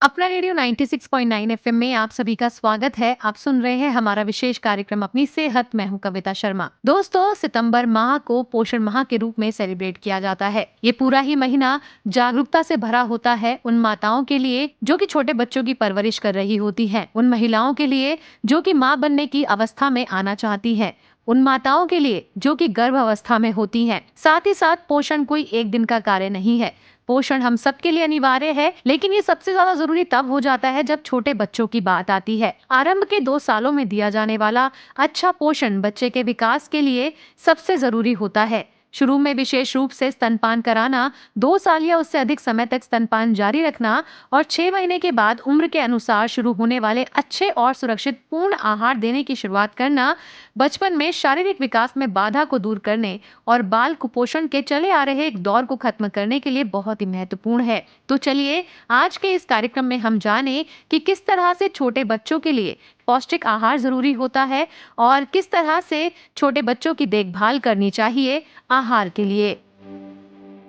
अपना radio 96.9 FM में आप सभी का स्वागत है। आप सुन रहे हैं हमारा विशेष कार्यक्रम अपनी सेहत। मैं हूं कविता शर्मा। दोस्तों, सितंबर माह को पोषण माह के रूप में सेलिब्रेट किया जाता है। ये पूरा ही महीना जागरूकता से भरा होता है उन माताओं के लिए जो कि छोटे बच्चों की परवरिश कर रही होती हैं, उन महिलाओं के लिए जो कि माँ बनने की अवस्था में आना चाहती हैं, उन माताओं के लिए जो कि गर्भ अवस्था में होती हैं। साथ ही साथ पोषण कोई एक दिन का कार्य नहीं है। पोषण हम सबके लिए अनिवार्य है, लेकिन ये सबसे ज्यादा जरूरी तब हो जाता है जब छोटे बच्चों की बात आती है। आरंभ के 2 सालों में दिया जाने वाला अच्छा पोषण बच्चे के विकास के लिए सबसे जरूरी होता है। शुरू में विशेष रूप से स्तनपान कराना, 2 साल या उससे अधिक समय तक स्तनपान जारी रखना और 6 महीने के बाद उम्र के अनुसार शुरू होने वाले अच्छे और सुरक्षित पूर्ण आहार देने की शुरुआत करना बचपन में शारीरिक विकास में बाधा को दूर करने और बाल कुपोषण के चले आ रहे एक दौर को खत्म करने के लिए बहुत ही महत्वपूर्ण है। तो चलिए आज के इस कार्यक्रम में हम जाने कि किस तरह से छोटे बच्चों के लिए पौष्टिक आहार जरूरी होता है और किस तरह से छोटे बच्चों की देखभाल करनी चाहिए आहार के लिए।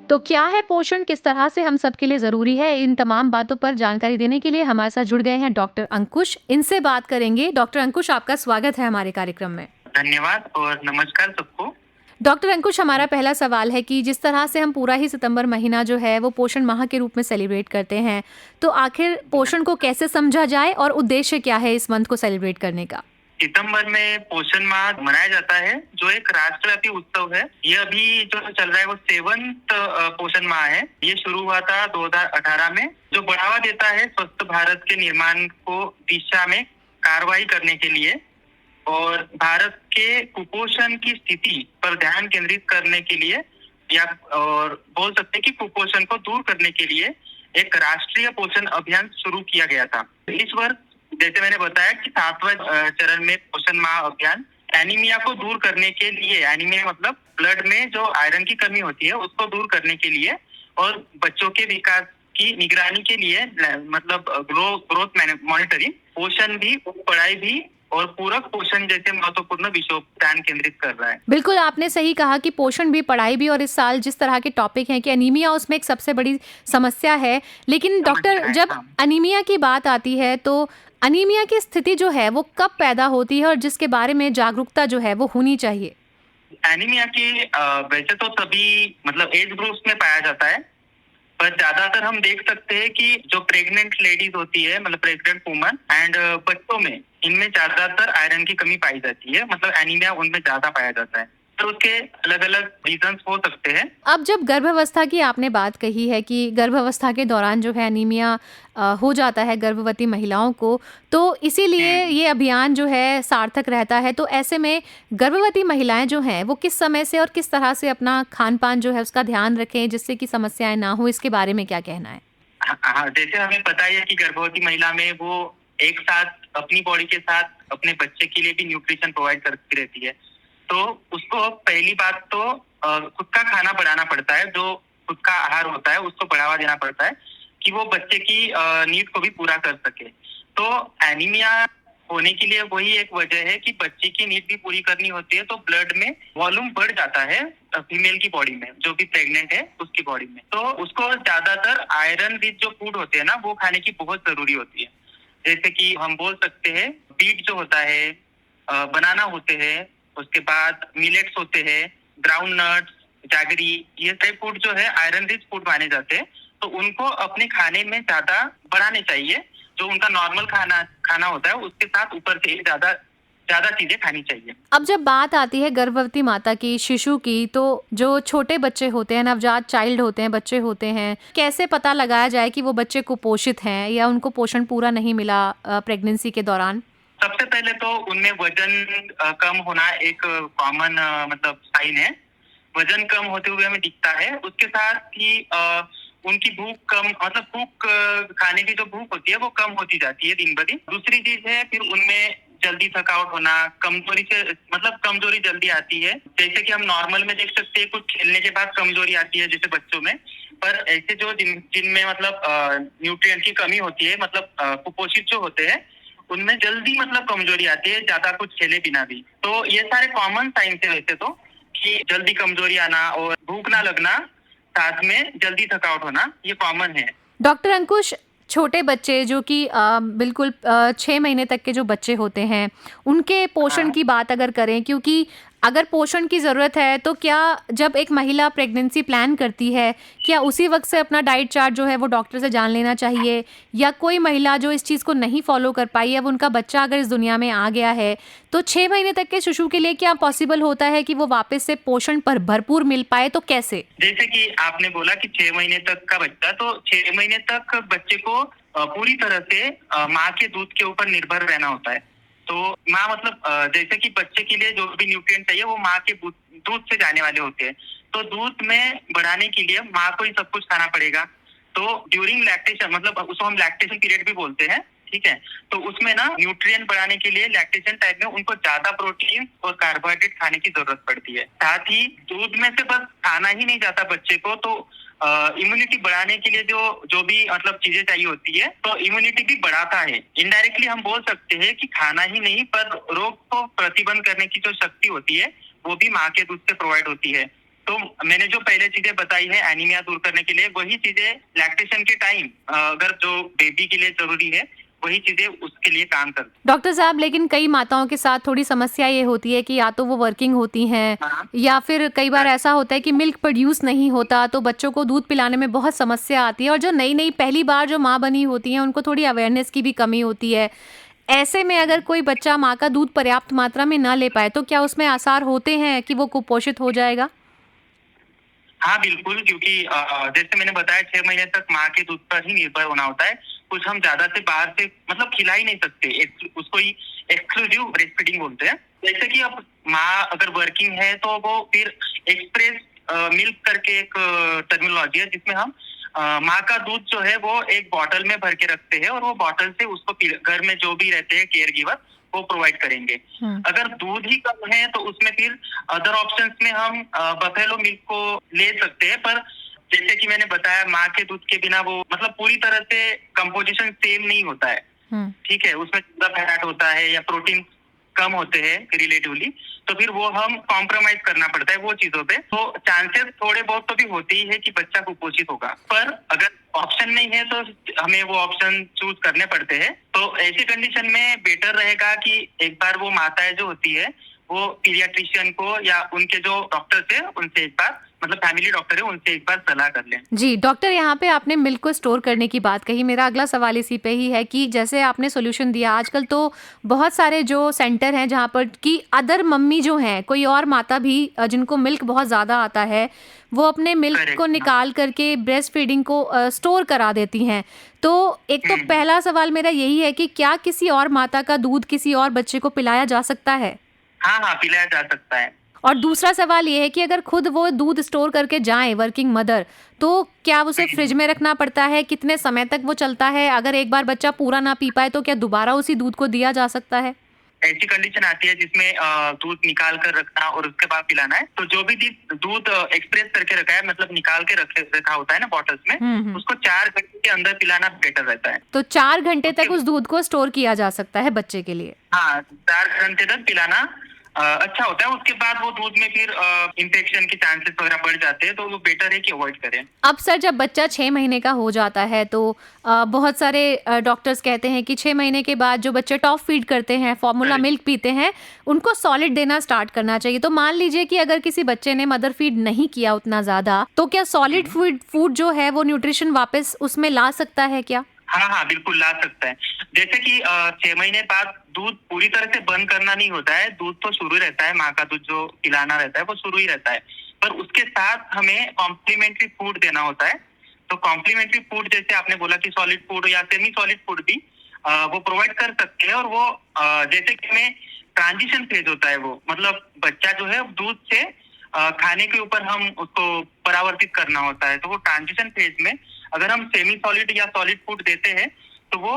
तो क्या है पोषण, किस तरह से हम सबके लिए जरूरी है, इन तमाम बातों पर जानकारी देने के लिए हमारे साथ जुड़ गए हैं डॉक्टर अंकुश। इनसे बात करेंगे। डॉक्टर अंकुश, आपका स्वागत है हमारे कार्यक्रम में। धन्यवाद और नमस्कार सबको। डॉक्टर अंकुश, हमारा पहला सवाल है कि जिस तरह से हम पूरा ही सितंबर महीना जो है वो पोषण माह के रूप में सेलिब्रेट करते हैं, तो आखिर पोषण को कैसे समझा जाए और उद्देश्य क्या है इस मंथ को सेलिब्रेट करने का? सितंबर में पोषण माह मनाया जाता है, जो एक राष्ट्रव्यापी उत्सव है। ये अभी जो चल रहा है वो 7th पोषण माह है। ये शुरू हुआ था 2018 में, जो बढ़ावा देता है स्वस्थ भारत के निर्माण को दिशा में कार्रवाई करने के लिए और भारत के कुपोषण की स्थिति पर ध्यान केंद्रित करने के लिए, या और बोल सकते हैं कि कुपोषण को दूर करने के लिए एक राष्ट्रीय पोषण अभियान शुरू किया गया था। इस वर्ष जैसे मैंने बताया कि 7वां चरण में पोषण माह अभियान एनीमिया को दूर करने के लिए, एनीमिया मतलब ब्लड में जो आयरन की कमी होती है उसको दूर करने के लिए और बच्चों के विकास की निगरानी के लिए, मतलब ग्रोथ मॉनिटरिंग, पोषण भी, पढ़ाई भी और पूरक पोषण जैसे महत्वपूर्ण विषयों पर ध्यान केंद्रित कर रहा है। बिल्कुल, आपने सही कहा कि पोषण भी, पढ़ाई भी, और इस साल जिस तरह के टॉपिक हैं कि एनीमिया उसमें एक सबसे बड़ी समस्या है। लेकिन डॉक्टर, जब एनीमिया की बात आती है तो एनीमिया की स्थिति जो है वो कब पैदा होती है और जिसके बारे में जागरूकता जो है वो होनी चाहिए? एनीमिया की वैसे तो सभी मतलब एज ग्रुप्स में पाया जाता है, पर ज्यादातर हम देख सकते हैं कि जो प्रेग्नेंट लेडीज होती है, मतलब प्रेग्नेंट वुमन एंड बच्चों में, इनमें ज्यादातर आयरन की कमी पाई जाती है। मतलब एनीमिया उनमें ज्यादा पाया जाता है। तो उसके अलग अलग रीजंस हो सकते हैं। अब जब गर्भावस्था की आपने बात कही है कि गर्भावस्था के दौरान जो है एनीमिया हो जाता है गर्भवती महिलाओं को, तो इसीलिए ये अभियान जो है सार्थक रहता है। तो ऐसे में गर्भवती महिलाएं जो हैं वो किस समय से और किस तरह से अपना खान पान जो है उसका ध्यान रखें जिससे कि समस्याएं ना हो, इसके बारे में क्या कहना है? हाँ, जैसे हमें पता है कि गर्भवती महिला में वो एक साथ अपनी बॉडी के साथ अपने बच्चे के लिए भी न्यूट्रिशन प्रोवाइड करती रहती है। तो उसको पहली बात तो खुद का खाना बढ़ाना पड़ता है, जो खुद का आहार होता है उसको बढ़ावा देना पड़ता है कि वो बच्चे की नीड को भी पूरा कर सके। तो एनीमिया होने के लिए वही एक वजह है कि बच्चे की नीड भी पूरी करनी होती है, तो ब्लड में वॉल्यूम बढ़ जाता है फीमेल की बॉडी में, जो भी प्रेग्नेंट है उसकी बॉडी में। तो उसको ज्यादातर आयरन रिच जो फूड होते हैं ना, वो खाने की बहुत जरूरी होती है। जैसे कि हम बोल सकते हैं बीट जो होता है, बनाना होते हैं, उसके बाद मिलेट्स होते हैं, ग्राउंड नट्स, जैगरी, ये सारे फूड जो है आयरन रिच फूड माने जाते हैं। तो उनको अपने खाने में ज्यादा बढ़ाने चाहिए। जो उनका नॉर्मल खाना होता है उसके साथ ऊपर से ज्यादा चीजें खानी चाहिए। अब जब बात आती है गर्भवती माता की, शिशु की, तो जो छोटे बच्चे होते हैं, नवजात चाइल्ड होते हैं, बच्चे होते हैं, कैसे पता लगाया जाए कि वो बच्चे कुपोषित हैं या उनको पोषण पूरा नहीं मिला प्रेगनेंसी के दौरान? सबसे पहले तो उनमें वजन कम होना एक कॉमन मतलब साइन है। वजन कम होते हुए हमें दिखता है। उसके साथ ही उनकी भूख कम, मतलब भूख खाने की जो भूख होती है वो कम होती जाती है दिन ब दिन। दूसरी चीज है फिर उनमें जल्दी थकावट होना, कमजोरी से मतलब कमजोरी जल्दी आती है। जैसे कि हम नॉर्मल में देख सकते हैं कुछ खेलने के बाद कमजोरी आती है जैसे बच्चों में, पर ऐसे जो जिनमें मतलब न्यूट्रिएंट की कमी होती है, मतलब कुपोषित जो होते हैं, उनमें जल्दी मतलब कमजोरी आती है ज्यादा कुछ खेले बिना भी। तो ये सारे कॉमन साइन है वैसे तो, कि जल्दी कमजोरी आना और भूख ना लगना, साथ में जल्दी थकावट होना, ये कॉमन है। डॉक्टर अंकुश, छोटे बच्चे जो कि बिल्कुल 6 महीने तक के जो बच्चे होते हैं, उनके पोषण हाँ की बात अगर करें, क्योंकि अगर पोषण की ज़रूरत है तो क्या जब एक महिला प्रेगनेंसी प्लान करती है, क्या उसी वक़्त से अपना डाइट चार्ट जो है वो डॉक्टर से जान लेना चाहिए? या कोई महिला जो इस चीज़ को नहीं फ़ॉलो कर पाई, अब उनका बच्चा अगर इस दुनिया में आ गया है, तो 6 महीने तक के शिशु के लिए क्या पॉसिबल होता है कि वो वापस से पोषण पर भरपूर मिल पाए, तो कैसे? जैसे कि आपने बोला कि 6 महीने तक का बच्चा, तो 6 महीने तक बच्चे को पूरी तरह से माँ के दूध के ऊपर निर्भर रहना होता है। तो माँ मतलब जैसे कि बच्चे के लिए जो भी न्यूट्रिएंट चाहिए वो माँ के दूध से जाने वाले होते हैं। तो दूध में बढ़ाने के लिए माँ को ही सब कुछ खाना पड़ेगा। तो ड्यूरिंग लैक्टेशन, मतलब उसको हम लैक्टेशन पीरियड भी बोलते हैं, ठीक है। तो उसमें ना न्यूट्रिएंट बढ़ाने के लिए लैक्टेशन टाइम में उनको ज्यादा प्रोटीन और कार्बोहाइड्रेट खाने की जरूरत पड़ती है। साथ ही दूध में से बस खाना ही नहीं जाता बच्चे को, तो इम्यूनिटी बढ़ाने के लिए जो जो भी मतलब चीजें चाहिए होती है, तो इम्यूनिटी भी बढ़ाता है। इनडायरेक्टली हम बोल सकते हैं कि खाना ही नहीं, पर रोग को प्रतिबंध करने की जो शक्ति होती है वो भी माँ के दूध से प्रोवाइड होती है। तो मैंने जो पहले चीजें बताई है एनीमिया दूर करने के लिए, वही चीजें लैक्टेशन के टाइम अगर जो बेबी के लिए जरूरी है, वही चीजें उसके लिए काम करती है। डॉक्टर साहब, लेकिन कई माताओं के साथ थोड़ी समस्या ये होती है कि या तो वो वर्किंग होती हैं, हाँ या फिर कई बार ऐसा होता है कि मिल्क प्रोड्यूस नहीं होता, तो बच्चों को दूध पिलाने में बहुत समस्या आती है, और जो नई नई पहली बार जो माँ बनी होती हैं उनको थोड़ी अवेयरनेस की भी कमी होती है। ऐसे में अगर कोई बच्चा माँ का दूध पर्याप्त मात्रा में ना ले पाए, तो क्या उसमें आसार होते हैं कि वो कुपोषित हो जाएगा? हाँ बिल्कुल, क्योंकि जैसे मैंने बताया 6 महीने तक माँ के दूध पर ही निर्भर होना होता है। कुछ हम ज्यादा से बाहर से मतलब खिला ही नहीं सकते, उसको ही एक्सक्लूसिव ब्रेस्ट फीडिंग बोलते हैं। जैसे कि अब माँ अगर वर्किंग है तो वो फिर एक्सप्रेस मिल्क करके एक टर्मिनोलॉजी है, जिसमें हम माँ का दूध जो है वो एक बॉटल में भर के रखते हैं, और वो बॉटल से उसको घर में जो भी रहते हैं केयर गिवर वो प्रोवाइड करेंगे। अगर दूध ही कम है तो उसमें फिर अदर ऑप्शंस में हम बफेलो मिल्क को ले सकते हैं, पर जैसे कि मैंने बताया माँ के दूध के बिना वो मतलब पूरी तरह से कंपोजिशन सेम नहीं होता है, ठीक है। उसमें ज्यादा फैट होता है या प्रोटीन कम होते हैं रिलेटिवली, तो फिर वो हम कॉम्प्रोमाइज करना पड़ता है वो चीजों पे। तो चांसेस थोड़े बहुत तो भी होते ही है कि बच्चा कुपोषित होगा, पर अगर ऑप्शन नहीं है तो हमें वो ऑप्शन चूज करने पड़ते हैं। तो ऐसी कंडीशन में बेटर रहेगा कि एक बार वो माताएं जो होती है वो पीडियाट्रिशियन को या उनके जो डॉक्टर है उनसे एक बार, मतलब फैमिली डॉक्टर है उनसे एक बार सलाह कर लें। जी डॉक्टर, यहाँ पे आपने मिल्क को स्टोर करने की बात कही। मेरा अगला सवाल इसी पे ही है कि जैसे आपने सॉल्यूशन दिया, आजकल तो बहुत सारे जो सेंटर हैं जहाँ पर कि अदर मम्मी जो हैं, कोई और माता भी जिनको मिल्क बहुत ज़्यादा आता है, वो अपने मिल्क Correct, को हाँ। निकाल करके ब्रेस्ट फीडिंग को स्टोर करा देती हैं। तो एक तो पहला सवाल मेरा यही है कि क्या किसी और माता का दूध किसी और बच्चे को पिलाया जा सकता है? हाँ हाँ, पिलाया जा सकता है। और दूसरा सवाल ये है कि अगर खुद वो दूध स्टोर करके जाए वर्किंग मदर, तो क्या उसे फ्रिज में रखना पड़ता है? कितने समय तक वो चलता है? अगर एक बार बच्चा पूरा ना पी पाए तो क्या दोबारा उसी दूध को दिया जा सकता है? ऐसी कंडीशन आती है जिसमें दूध निकाल कर रखना और उसके बाद पिलाना है। तो जो भी दूध एक्सप्रेस करके रखा है, मतलब निकाल के रखा होता है ना बॉटल्स में, उसको 4 घंटे के अंदर पिलाना बेटर रहता है। तो 4 घंटे तक उस दूध को स्टोर किया जा सकता है बच्चे के लिए? हाँ, 4 घंटे तक पिलाना अच्छा होता है। उसके बाद वो दूध में फिर इन्फेक्शन के चांसेस वगैरह बढ़ जाते हैं, तो वो बेटर है कि अवॉइड करें। अब सर, जब बच्चा 6 महीने का हो जाता है तो बहुत सारे डॉक्टर्स कहते हैं कि 6 महीने के बाद जो बच्चे टॉप फीड करते हैं, फॉर्मूला मिल्क पीते हैं, उनको सॉलिड देना स्टार्ट करना चाहिए। तो मान लीजिए कि अगर किसी बच्चे ने मदर फीड नहीं किया उतना ज्यादा, तो क्या सॉलिड फूड जो है वो न्यूट्रिशन वापस उसमें ला सकता है क्या? हाँ हाँ, बिल्कुल ला सकता है। जैसे कि 6 महीने बाद दूध पूरी तरह से बंद करना नहीं होता है, दूध तो शुरू रहता है, माँ का दूध जो पिलाना रहता है वो शुरू ही रहता है, पर उसके साथ हमें कॉम्प्लीमेंट्री फूड देना होता है। तो कॉम्प्लीमेंट्री फूड जैसे आपने बोला कि सॉलिड फूड या सेमी सॉलिड फूड भी वो प्रोवाइड कर सकते हैं। और वो जैसे कि हमें ट्रांजिशन फेज होता है, वो मतलब बच्चा जो है दूध से खाने के ऊपर हम उसको परावर्तित करना होता है। तो वो ट्रांजिशन फेज में अगर हम सेमी सॉलिड या सॉलिड फूड देते हैं तो वो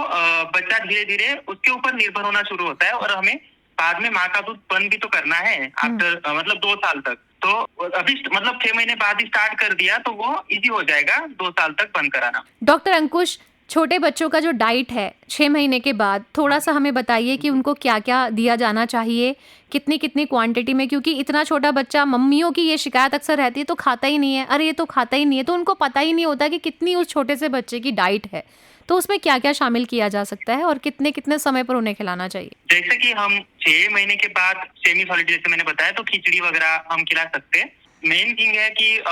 बच्चा धीरे धीरे उसके ऊपर निर्भर होना शुरू होता है, और हमें बाद में माँ का दूध बंद भी तो करना है आफ्टर मतलब 2 साल तक। तो अभी मतलब 6 महीने बाद ही स्टार्ट कर दिया तो वो इजी हो जाएगा 2 साल तक बंद कराना। डॉक्टर अंकुश, छोटे बच्चों का जो डाइट है 6 महीने के बाद, थोड़ा सा हमें बताइए कि उनको क्या क्या दिया जाना चाहिए, कितनी कितनी क्वांटिटी में, क्योंकि इतना छोटा बच्चा, मम्मियों की ये शिकायत अक्सर रहती है, तो खाता ही नहीं है, अरे ये तो खाता ही नहीं है, तो उनको पता ही नहीं होता कि कितनी उस छोटे से बच्चे की डाइट है, तो उसमें क्या क्या शामिल किया जा सकता है और कितने कितने समय पर उन्हें खिलाना चाहिए। जैसे कि हम 6 महीने के बाद सेमी सॉलिड, जैसे मैंने बताया, तो खिचड़ी वगैरह हम खिला सकते हैं। मेन थिंग है कि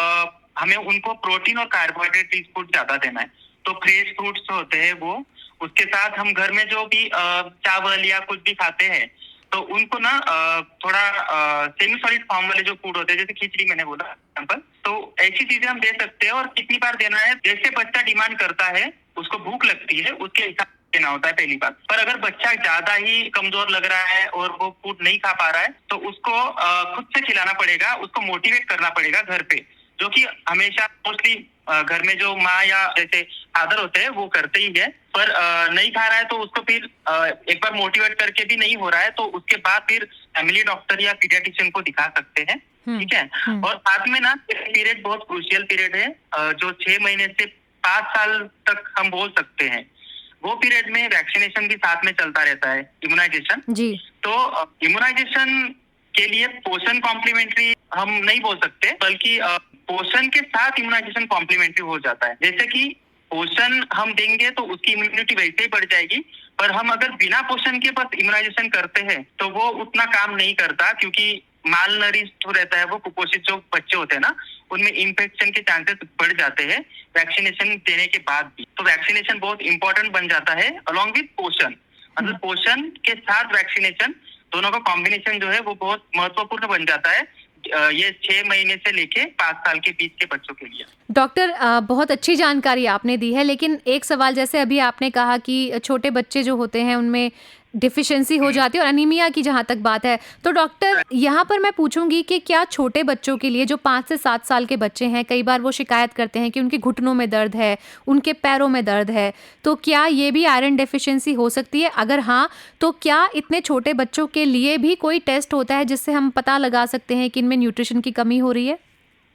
हमें उनको प्रोटीन और कार्बोहाइड्रेट रिच फूड ज्यादा देना है। तो फ्रेश फ्रूट्स जो होते हैं वो, उसके साथ हम घर में जो भी चावल या कुछ भी खाते हैं, तो उनको ना थोड़ा सेमी सॉलिड फॉर्म वाले जो फूड होते हैं, जैसे खिचड़ी मैंने बोला एग्जाम्पल, तो ऐसी चीजें हम दे सकते हैं। और कितनी बार देना है, जैसे बच्चा डिमांड करता है, उसको भूख लगती है, उसके हिसाब से देना होता है पहली बात। पर अगर बच्चा ज्यादा ही कमजोर लग रहा है और वो फूड नहीं खा पा रहा है, तो उसको खुद से खिलाना पड़ेगा, उसको मोटिवेट करना पड़ेगा घर पे, जो कि हमेशा मोस्टली घर में जो माँ या जैसे फादर होते हैं वो करते ही है। पर नहीं खा रहा है तो उसको फिर एक बार मोटिवेट करके भी नहीं हो रहा है, तो उसके बाद फिर फैमिली डॉक्टर या पीडियाट्रिशियन को दिखा सकते हैं। ठीक है। और साथ में ना पीरियड बहुत क्रूशियल पीरियड है, जो 6 महीने से 5 साल तक हम बोल सकते हैं, वो पीरियड में वैक्सीनेशन भी साथ में चलता रहता है, इम्यूनाइजेशन जी। तो इम्यूनाइजेशन के लिए पोषण कॉम्प्लीमेंट्री हम नहीं बोल सकते, बल्कि पोषण के साथ इम्यूनाइजेशन कॉम्प्लीमेंट्री हो जाता है। जैसे कि पोषण हम देंगे तो उसकी इम्यूनिटी वैसे ही बढ़ जाएगी, पर हम अगर बिना पोषण के बस इम्यूनाइजेशन करते हैं तो वो उतना काम नहीं करता, क्योंकि माल नरिश्ड रहता है वो, कुपोषित जो बच्चे होते हैं ना, उनमें इन्फेक्शन के चांसेस बढ़ जाते हैं वैक्सीनेशन देने के बाद भी। तो वैक्सीनेशन बहुत इंपॉर्टेंट बन जाता है अलॉन्ग विद पोषण। मतलब पोषण के साथ वैक्सीनेशन, दोनों का कॉम्बिनेशन जो है वो बहुत महत्वपूर्ण बन जाता है, ये 6 महीने से लेके 5 साल के बीच के बच्चों के लिए। डॉक्टर, बहुत अच्छी जानकारी आपने दी है, लेकिन एक सवाल, जैसे अभी आपने कहा कि छोटे बच्चे जो होते हैं उनमें डिफिशियंसी हो जाती है और अनीमिया की जहाँ तक बात है, तो डॉक्टर यहाँ पर मैं पूछूंगी कि क्या छोटे बच्चों के लिए, जो 5 से 7 साल के बच्चे हैं, कई बार वो शिकायत करते हैं कि उनके घुटनों में दर्द है, उनके पैरों में दर्द है, तो क्या ये भी आयरन डेफिशिएंसी हो सकती है? अगर हाँ, तो क्या इतने छोटे बच्चों के लिए भी कोई टेस्ट होता है जिससे हम पता लगा सकते हैं कि इनमें न्यूट्रिशन की कमी हो रही है?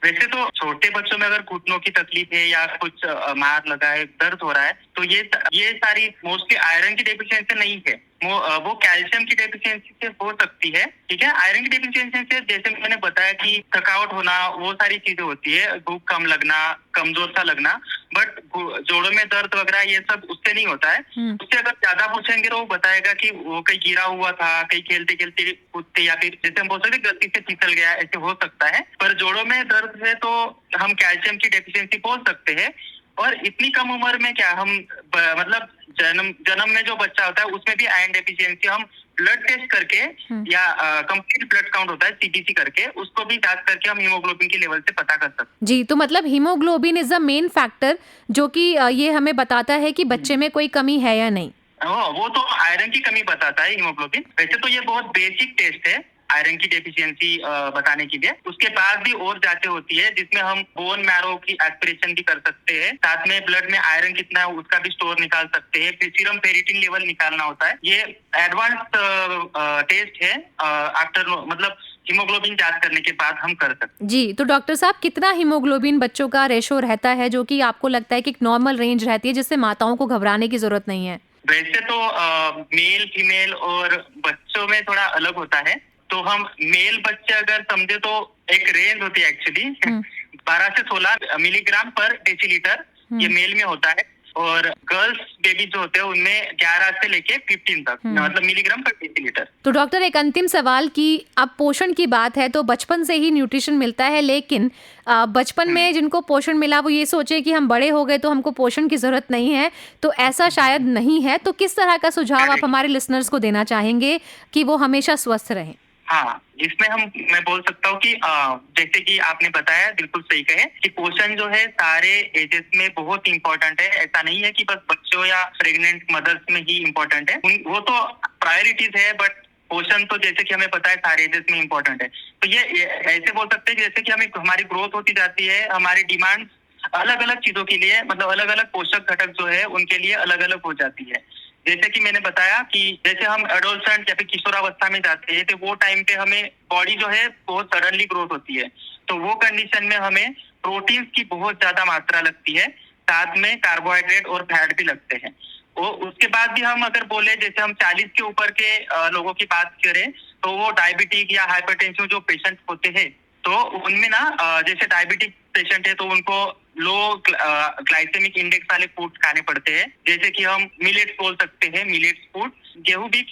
वैसे तो छोटे बच्चों में अगर घुटनों की तकलीफ है या कुछ मार लगा है, दर्द हो रहा है, तो ये सारी मोस्टली आयरन की डेफिशिएंसी नहीं है, वो कैल्शियम की डेफिशिएंसी से हो सकती है। ठीक है। आयरन की डेफिशिएंसी से, जैसे मैंने बताया कि थकावट होना, वो सारी चीजें होती है, भूख कम लगना, कमजोर सा लगना, बट जोड़ों में दर्द वगैरह ये सब उससे नहीं होता है। उससे अगर ज्यादा पूछेंगे तो वो बताएगा कि वो कहीं गिरा हुआ था, कहीं खेलते खेलते कूदते, या फिर जैसे हम बोल सकते गलती से फिसल गया, ऐसे हो सकता है। पर जोड़ों में दर्द है तो हम कैल्शियम की डेफिशिएंसी बोल सकते हैं। और इतनी कम उम्र में क्या हम मतलब जन्म में जो बच्चा होता है उसमें भी आयरन डेफिशिएंसी हम ब्लड टेस्ट करके या कंप्लीट ब्लड काउंट होता है सीबीसी करके, उसको भी जांच करके हम हीमोग्लोबिन के लेवल से पता कर सकते हैं। जी, तो मतलब haemoglobin is the main factor जो कि ये हमें बताता है कि बच्चे में कोई कमी है या नहीं। वो तो आयरन की कमी बताता है हीमोग्लोबिन। वैसे तो ये बहुत बेसिक टेस्ट है आयरन की डेफिशिएंसी बताने के लिए। उसके बाद भी और जांचें होती है जिसमें हम बोन मैरो की एस्पिरेशन भी कर सकते हैं, साथ में ब्लड में आयरन कितना है उसका भी स्टोर निकाल सकते हैं, फिर सीरम फेरिटिन लेवल निकालना होता है। ये एडवांस टेस्ट है आफ्टर मतलब हीमोग्लोबिन जांच करने के बाद हम कर सकते हैं। जी, तो डॉक्टर साहब, कितना हीमोग्लोबिन बच्चों का रेशो रहता है जो कि आपको लगता है कि एक नॉर्मल रेंज रहती है जिससे माताओं को घबराने की जरूरत नहीं है? वैसे तो मेल फीमेल और बच्चों में थोड़ा अलग होता है। तो हम मेल बच्चे अगर समझे तो एक रेंज होती है एक्चुअली 12 से 16 मिलीग्राम पर डेसीलीटर, ये मेल में होता है। और गर्ल्स बेबी जो होते हैं उनमें 11 से लेके 15 तक मतलब मिलीग्राम पर डेसीलीटर। तो डॉक्टर, एक अंतिम सवाल कि अब पोषण की बात है तो बचपन से ही न्यूट्रिशन मिलता है, लेकिन बचपन में जिनको पोषण मिला वो ये सोचे कि हम बड़े हो गए तो हमको पोषण की जरूरत नहीं है, तो ऐसा शायद नहीं है। तो किस तरह का सुझाव आप हमारे लिसनर्स को देना चाहेंगे कि वो हमेशा स्वस्थ रहें? हाँ, इसमें मैं बोल सकता हूँ कि जैसे कि आपने बताया, बिल्कुल सही कहे कि पोषण जो है सारे एजेस में बहुत इंपॉर्टेंट है। ऐसा नहीं है कि बस बच्चों या प्रेग्नेंट मदर्स में ही इम्पोर्टेंट है, वो तो प्रायोरिटीज है, बट पोषण तो जैसे कि हमें पता है सारे एजेस में इम्पोर्टेंट है। तो ये ऐसे बोल सकते हैं जैसे कि हमारी ग्रोथ होती जाती है, हमारी डिमांड अलग अलग चीजों के लिए, मतलब अलग अलग पोषक घटक जो है उनके लिए अलग अलग हो जाती है। जैसे कि मैंने बताया कि जैसे हम एडोलसेंट या फिर किशोरावस्था में जाते हैं तो वो टाइम पे हमें बॉडी जो है बहुत सडनली ग्रोथ होती है, तो वो कंडीशन में हमें प्रोटीन्स की बहुत ज्यादा मात्रा लगती है। साथ में कार्बोहाइड्रेट और फैट भी लगते हैं। वो उसके बाद भी हम अगर बोले, जैसे हम 40 के ऊपर के लोगों की बात करें, तो वो डायबिटिक या हाइपरटेंशन जो पेशेंट होते हैं, तो उनमें ना जैसे डायबिटिक पेशेंट है तो उनको लो ग्लाइसेमिक इंडेक्स वाले फूड खाने पड़ते हैं। जैसे कि हम मिलेट्स बोल सकते हैं, मिलेट्स फूड, गेहूं भी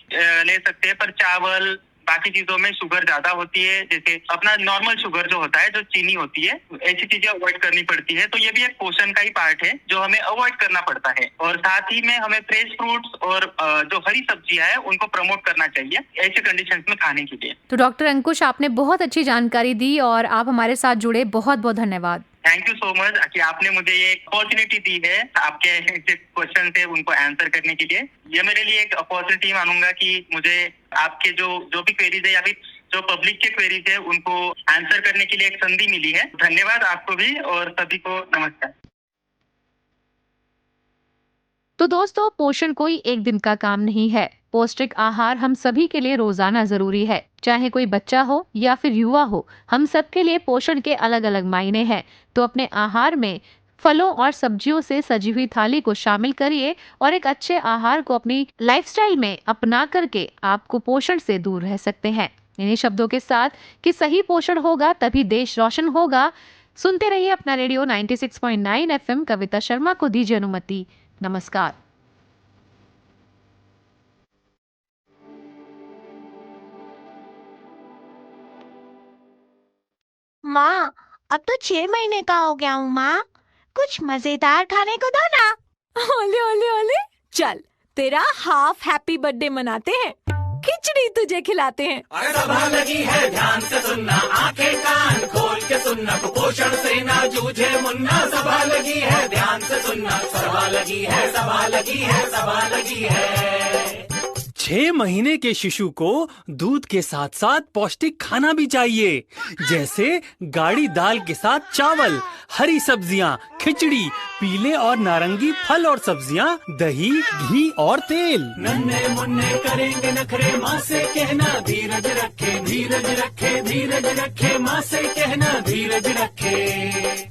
ले सकते हैं, पर चावल बाकी चीजों में शुगर ज्यादा होती है। जैसे अपना नॉर्मल शुगर जो होता है, जो चीनी होती है, ऐसी चीजें अवॉइड करनी पड़ती है। तो ये भी एक पोषण का ही पार्ट है जो हमें अवॉइड करना पड़ता है। और साथ ही में हमें फ्रेश फ्रूट्स और जो हरी सब्जियां है उनको प्रमोट करना चाहिए ऐसे कंडीशंस में खाने के लिए। तो डॉक्टर अंकुश, आपने बहुत अच्छी जानकारी दी और आप हमारे साथ जुड़े, बहुत बहुत धन्यवाद। थैंक यू सो मच कि आपने मुझे ये अपॉर्चुनिटी दी है आपके जो क्वेश्चन थे उनको आंसर करने के लिए। ये मेरे लिए एक अपॉर्चुनिटी मानूंगा कि मुझे आपके जो भी क्वेरीज है या फिर जो पब्लिक के क्वेरीज है उनको आंसर करने के लिए एक संधि मिली है। धन्यवाद आपको भी और सभी को नमस्कार। तो दोस्तों, पोषण कोई एक दिन का काम नहीं है। पौष्टिक आहार हम सभी के लिए रोजाना जरूरी है, चाहे कोई बच्चा हो या फिर युवा हो। हम सबके लिए पोषण के अलग अलग मायने हैं। तो अपने आहार में फलों और सब्जियों से सजी हुई थाली को शामिल करिए और एक अच्छे आहार को अपनी लाइफस्टाइल में अपना करके आप कुपोषण से दूर रह सकते हैं। इन्हीं शब्दों के साथ कि सही पोषण होगा तभी देश रोशन होगा, सुनते रहिए अपना रेडियो 96.9 FM। कविता शर्मा को दीजिए अनुमति। नमस्कार। माँ, अब तो 6 महीने का हो गया हूँ माँ। कुछ मजेदार खाने को दो ना। ओले ओले ओले, चल तेरा हाफ हैप्पी बर्थडे मनाते हैं, खिचड़ी तुझे खिलाते हैं। अरे सभा लगी है, ध्यान से सुनना, आंखें कान खोल के सुनना, कुपोषण से ना जूझे मुन्ना। सभा लगी है, ध्यान से सुनना, सभा लगी है, सभा लगी है, सभा लगी है। 6 महीने के शिशु को दूध के साथ साथ पौष्टिक खाना भी चाहिए, जैसे गाढ़ी दाल के साथ चावल, हरी सब्जियां, खिचड़ी, पीले और नारंगी फल और सब्जियां, दही, घी और तेल। नन्हे मुन्ने करेंगे नखरे, माँ से कहना धीरज रखे, धीरज रखे, धीरज रखे, माँ से कहना धीरज रखे।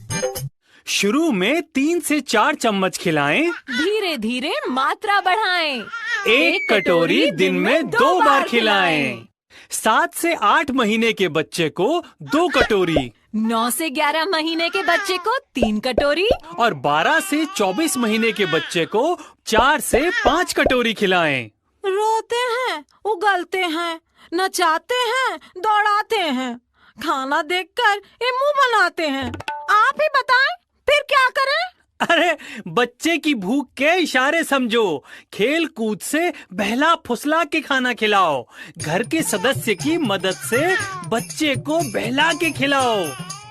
शुरू में 3 से 4 चम्मच खिलाएं, धीरे धीरे मात्रा बढ़ाएं। 1 कटोरी दिन में 2 बार खिलाएं। 7 से 8 महीने के बच्चे को 2 कटोरी, 9 से 11 महीने के बच्चे को 3 कटोरी और 12 से 24 महीने के बच्चे को 4 से 5 कटोरी खिलाएं। रोते हैं, उगलते हैं, नचाते हैं, दौड़ाते हैं, खाना देखकर ये मुंह बनाते हैं। आप ही बताएं, फिर क्या करें? अरे बच्चे की भूख के इशारे समझो, खेल कूद से बहला फुसला के खाना खिलाओ, घर के सदस्य की मदद से बच्चे को बहला के खिलाओ।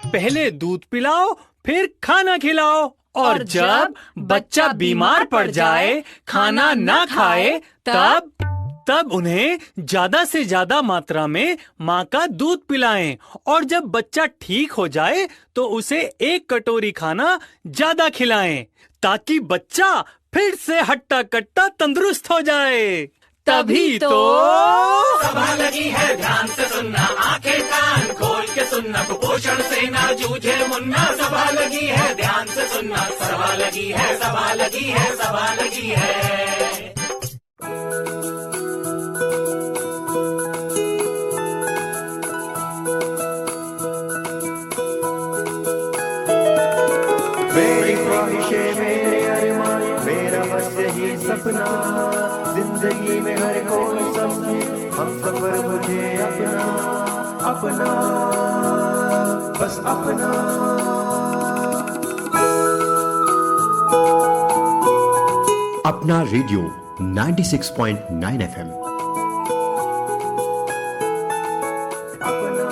पहले दूध पिलाओ, फिर खाना खिलाओ, और जब बच्चा बीमार पड़ जाए, खाना ना खाए, तब उन्हें ज्यादा से ज्यादा मात्रा में माँ का दूध पिलाएं, और जब बच्चा ठीक हो जाए तो उसे 1 कटोरी खाना ज्यादा खिलाएं, ताकि बच्चा फिर से हट्टा कट्टा तंदुरुस्त हो जाए। तभी तो सभा लगी है, ध्यान से सुनना, आंखें कान खोल के सुनना, कुपोषण से ना जूझे मुन्ना। सभा लगी है, ध्यान से सुनना, सभा लगी है, सभा लगी है, सभा लगी है। मेरी ख्वाहिशें, मेरे अरमान, मेरा बस यही सपना, जिंदगी में हर कोई समझे हम सफर मुझे अपना, अपना, बस अपना। अपना रेडियो 96.9 FM। अपना